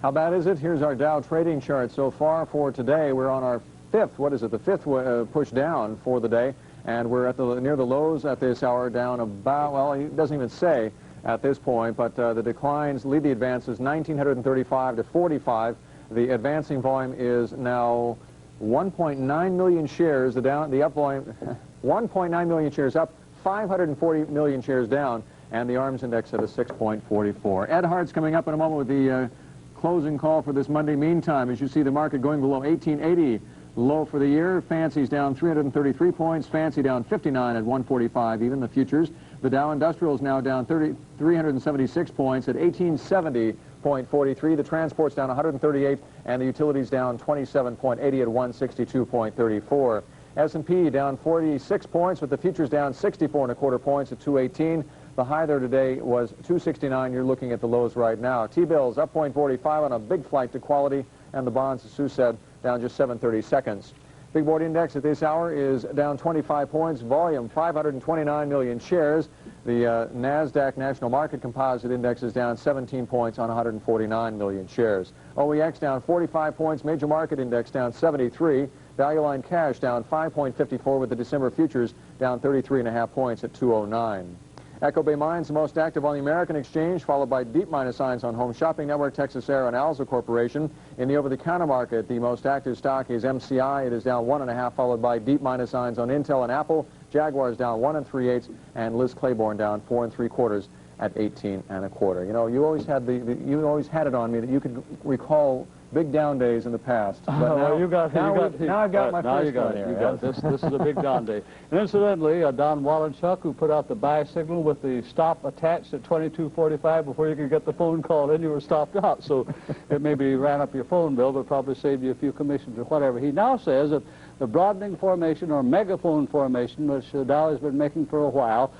How bad is it? Here's our Dow trading chart so far for today. We're on our fifth, the fifth push down for the day, and we're at near the lows at this hour, down about, well, he doesn't even say at this point, but the declines lead the advances 1,935 to 45. The advancing volume is now 1.9 million shares. The up volume, 1.9 million shares up, 540 million shares down, and the ARMS index at a 6.44. Ed Hart's coming up in a moment with the closing call for this Monday. Meantime, as you see the market going below 1880 low for the year, Fancy's down 333 points, Fancy down 59 at 145 even, the futures. The Dow Industrial is now down 376 points at 1870.43. The transport's down 138, and the utilities down 27.80 at 162.34. S&P down 46 points, with the futures down 64.25 points at 218. The high there today was 269. You're looking at the lows right now. T-bills up 0.45 on a big flight to quality, and the bonds, as Sue said, down just 7/32. Big board index at this hour is down 25 points. Volume 529 million shares. The NASDAQ National Market Composite Index is down 17 points on 149 million shares. OEX down 45 points. Major Market Index down 73. Value line cash down 5.54, with the December futures down 33.5 points at 209. Echo Bay Mines, the most active on the American Exchange, followed by deep minus signs on Home Shopping Network, Texas Air, and Alza Corporation. In the over-the-counter market, the most active stock is MCI. It is down 1.5, followed by deep minus signs on Intel and Apple. Jaguar's down 1 3/8, and Liz Claiborne down 4 3/4 at 18.25. You know, you always had you always had it on me that you could recall big down days in the past. But now, now I've got my first one here. You got this. This is a big down day. And incidentally, Don Wallenchuk, who put out the buy signal with the stop attached at 22:45 before you could get the phone call in, you were stopped out. So it maybe ran up your phone bill, but probably saved you a few commissions or whatever. He now says that the broadening formation or megaphone formation, which Dow has been making for a while,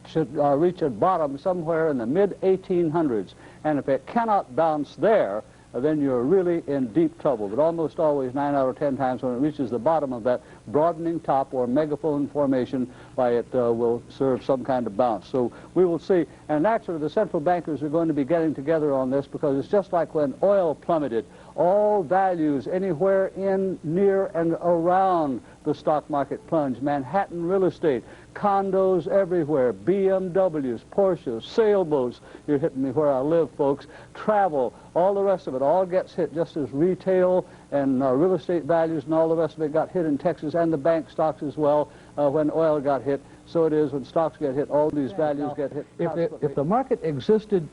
should reach a bottom somewhere in the mid-1800s. And if it cannot bounce there, then you're really in deep trouble. But almost always, 9 out of 10 times, when it reaches the bottom of that broadening top or megaphone formation, why it will serve some kind of bounce. So we will see. And naturally, the central bankers are going to be getting together on this, because it's just like when oil plummeted. All values anywhere in, near, and around the stock market plunged. Manhattan real estate, condos everywhere, BMWs, Porsches, sailboats. You're hitting me where I live, folks. Travel, all the rest of it, all gets hit, just as retail and real estate values and all the rest of it got hit in Texas, and the bank stocks as well when oil got hit. So it is when stocks get hit, all these values get hit. If the market existed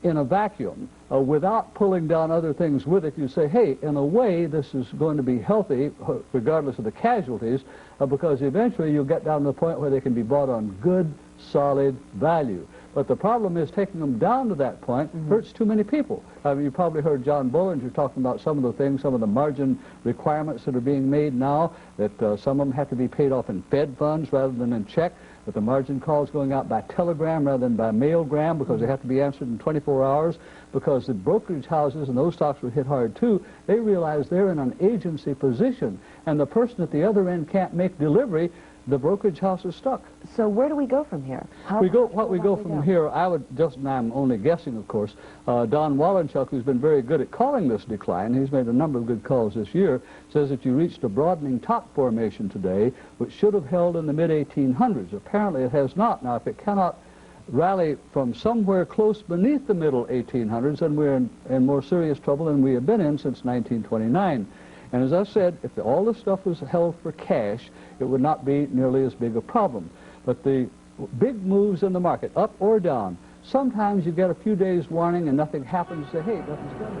in a vacuum, without pulling down other things with it, you say, hey, in a way, this is going to be healthy, regardless of the casualties, because eventually you'll get down to the point where they can be bought on good, solid value. But the problem is taking them down to that point hurts too many people. You probably heard John Bollinger talking about some of the things, some of the margin requirements that are being made now, that some of them have to be paid off in Fed funds rather than in check, with the margin calls going out by telegram rather than by mailgram, because they have to be answered in 24 hours, because the brokerage houses, and those stocks were hit hard too, they realize they're in an agency position, and the person at the other end can't make delivery. The brokerage house is stuck. So where do we go from here? We go from here, I would just, and I'm only guessing, of course, Don Wallenchuk, who's been very good at calling this decline, he's made a number of good calls this year, says that you reached a broadening top formation today, which should have held in the mid-1800s. Apparently it has not. Now, if it cannot rally from somewhere close beneath the middle 1800s, then we're in more serious trouble than we have been in since 1929. And as I said, if all this stuff was held for cash, it would not be nearly as big a problem. But the big moves in the market, up or down, sometimes you get a few days warning and nothing happens. You say, hey, nothing's done.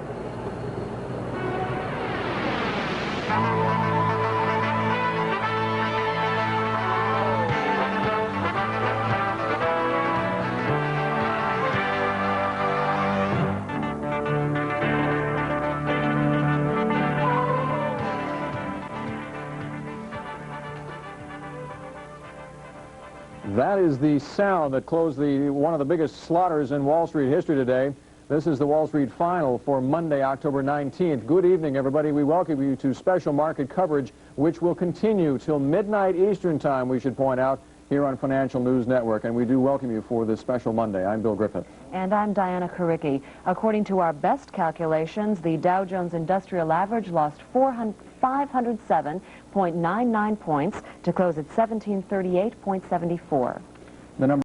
That is the sound that closed one of the biggest slaughters in Wall Street history today. This is the Wall Street Final for Monday, October 19th. Good evening, everybody. We welcome you to special market coverage, which will continue till midnight Eastern time, we should point out, here on Financial News Network, and we do welcome you for this special Monday. I'm Bill Griffith. And I'm Diana Karicki. According to our best calculations, the Dow Jones Industrial Average lost 507.99 points to close at 1738.74. The number